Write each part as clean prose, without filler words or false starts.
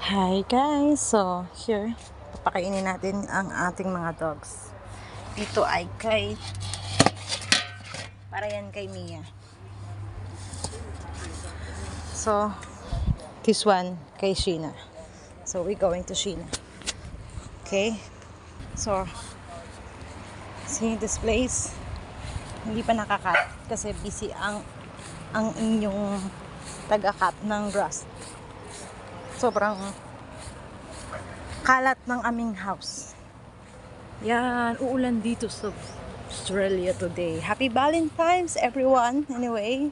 Hi guys! So, here, papakainin natin ang ating mga dogs. Dito ay para yan kay Mia. So, this one kay Sheena. So, we're going to Sheena. Okay? So, see this place? Hindi pa nakakat kasi busy ang inyong taga-cut ng grass. Sobrang kalat ng aming house. Yan, uulan dito sa Australia today. Happy Valentine's everyone. Anyway,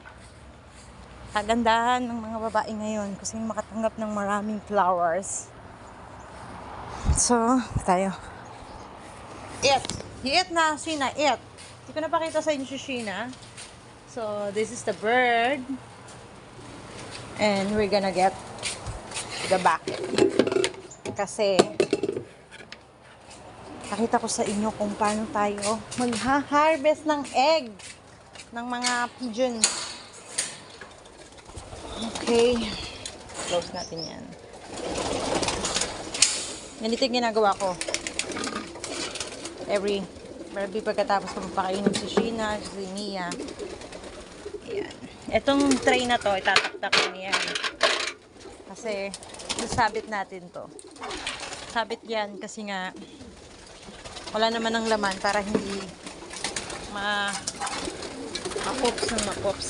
kagandahan ng mga babae ngayon kasi makatanggap ng maraming flowers. So, tayo. Eat na, Sheena, eat. Hindi ko napakita sa inyo si Sheena. So, this is the bird. And we're gonna get the bucket. Kasi nakita ko sa inyo kung paano tayo magha-harvest ng egg ng mga pigeons. Okay. Close natin yan. Ganito yung ginagawa ko. Every pagkatapos ko mapakainin si Sheena, si Mia. Ayan. Itong tray na to, itataktak niya. Kasi sabit natin to. Sabit yan kasi nga wala naman ng laman para hindi mapops ng mapops.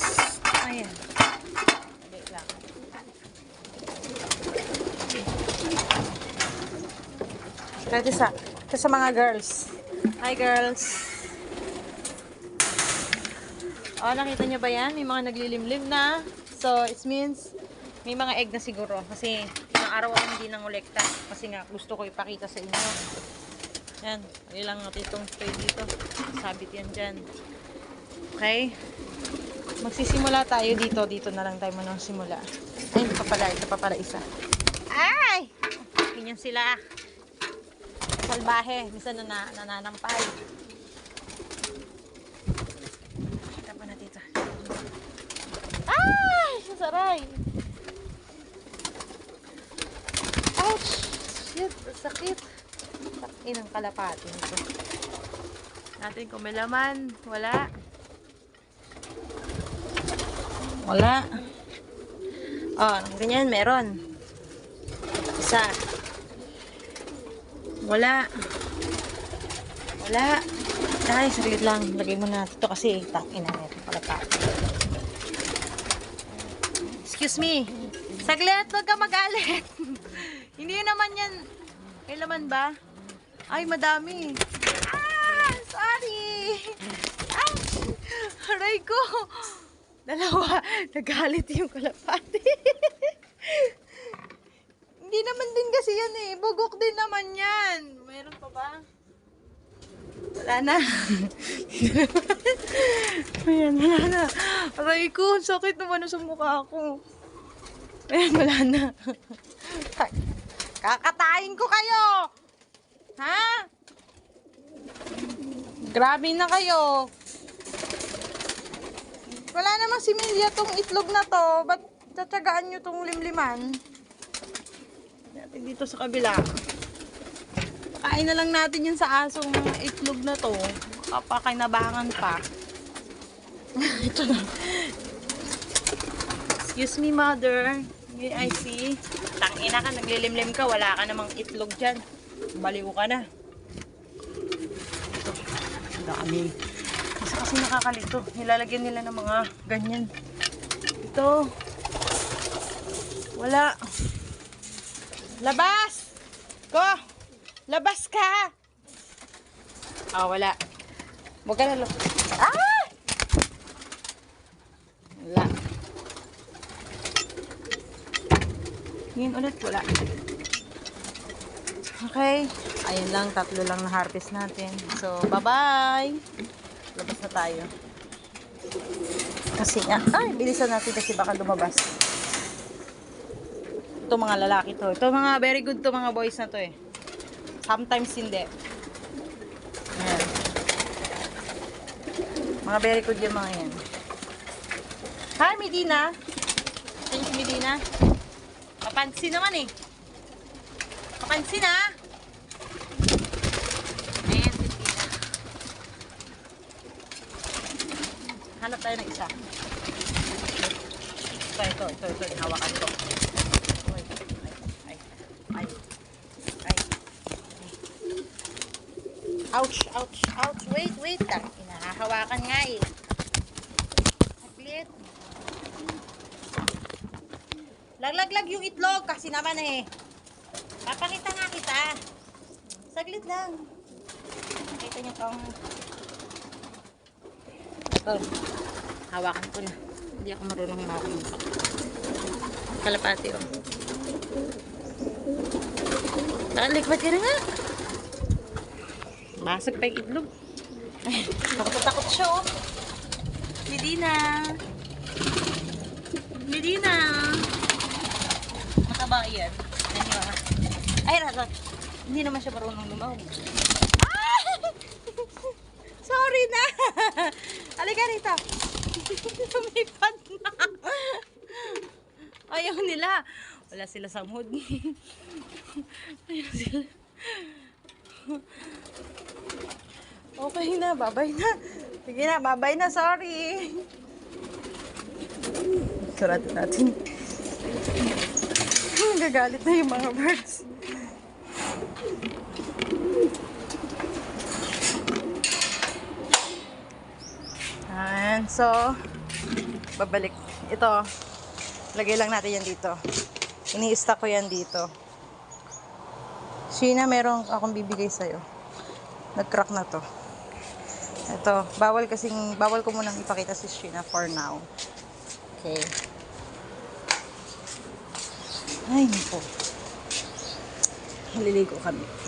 Ayan. Wait lang. Ito sa mga girls. Hi girls. Oh, nakita nyo ba yan? May mga naglilimlim na. So, it means may mga egg na siguro. Kasi, ilang araw ako hindi nangolekta. Kasi nga, gusto ko ipakita sa inyo. Yan. Ilang natin itong tray dito. Sabit yan dyan. Okay? Magsisimula tayo dito. Dito na lang tayo manang simula. Ay, ito pa pala isa. Ay! Ganyan sila. Salbahe. Minsan nananampay. Kita pa na dito. Ay! Sasaray! Ouch! Shit! Sakit! Sakin ang kalapatin ko. Natin kung may laman. Wala. Wala. Oh, ganyan. Meron. Isa. Wala. Wala. Ay, saglit lang. Lagay mo na ito kasi tangina meron kalapatin. Excuse me. Saglit, wag ka magalit. Hindi naman yan. May laman ba? Ay, madami. Ah, sorry. Ay, aray ko. Dalawa. Nagalit yung kalapati. Hindi naman din kasi yan eh. Bugok din naman yan. Mayroon pa ba? Wala na. Ayan, wala na. Aray ko, sakit naman sa mukha ko. Ayan, wala na. Kakatayin ko kayo! Ha? Grabe na kayo. Wala namang similya tong itlog na to. Ba't tatsagaan nyo tong limliman? Natin dito sa kabila. Kain na lang natin yun sa asong mga itlog na to. Kapakinabangan pa. Ito na. Excuse me, mother. May I see? Tangina ka, naglilimlim ka. Wala ka namang itlog dyan. Baliw ka na. Ito. Ang dami. Isa kasi nakakalito. Nilalagyan nila ng mga ganyan. Ito. Wala. Labas! Go! Labas ka! Wala. Huwag ka na. Ah! Wala. Ngayon ulit, wala. Okay. Ayun lang, 3 lang na harvest natin. So, bye-bye! Labas na tayo. Kasi nga, bilisan natin kasi baka lumabas. Ito mga lalaki to. Ito mga very good to mga boys na to eh. Sometimes hindi. Ayan. Mga very good yung mga yan. Hi, Medina! Thank you, Medina. Papansin naman eh. Papansin ha. Ayan, Tina. Hanap tayo ng isa. Ito. Hawakan ko. Ay. Ouch. Wait. Hinahawakan nga eh. Saglit. Laglag yung itlog kasi naman eh. Papakita nga kita. Saglit lang. Nakita niyo tong ito. Hawakan ko na. Hindi ako marunong hawakan. Kalapati oh. Liquid ka na nga. Basag pa yung itlog. Ay, takot siya oh. Medina. Mataba yan. Ay, rata. Hindi naman siya marunong lumahog. Ah! Sorry na. Halika rito. Tumipad na. Ayaw nila. Wala sila sa mood. Ayaw sila. Okay na, babay na. Sige na, babay na, sorry. Sarado natin. Gagalit na yung mga birds. Ayan, so, babalik. Ito, lagay lang natin yan dito. Ini-stack ko yan dito. Sheena, meron akong bibigay sa'yo. Nag-crack na to. Ito, bawal ko munang ipakita si Sheena for now. Okay. Ay, nako.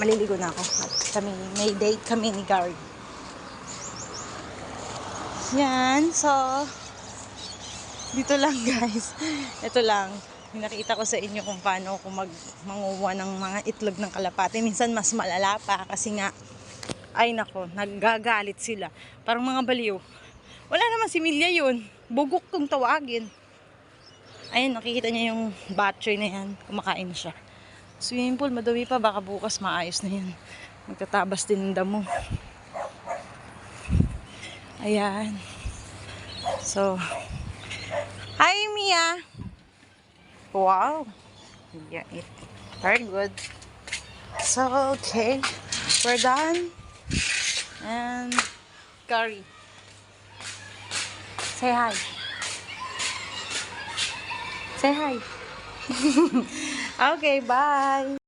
Maliligo na ako. At may date kami ni Gary. Yan, so, dito lang guys. Ito lang. Nakita ko sa inyo kung paano ako manguha ng mga itlog ng kalapate. Minsan mas malala pa kasi nga, ay nako, naggagalit sila. Parang mga baliw. Wala naman si Milya yun. Bugok kung tawagin. Ayun, nakikita niya yung battery na yan. Kumakain na siya. Swimming pool, madumi pa. Baka bukas maayos na yan. Magtatabas din ng damo. Ayan. So, hi Mia! Wow! Yeah, very good. So, okay. We're done. And, Gary. Say hi. Say hi. Okay, bye.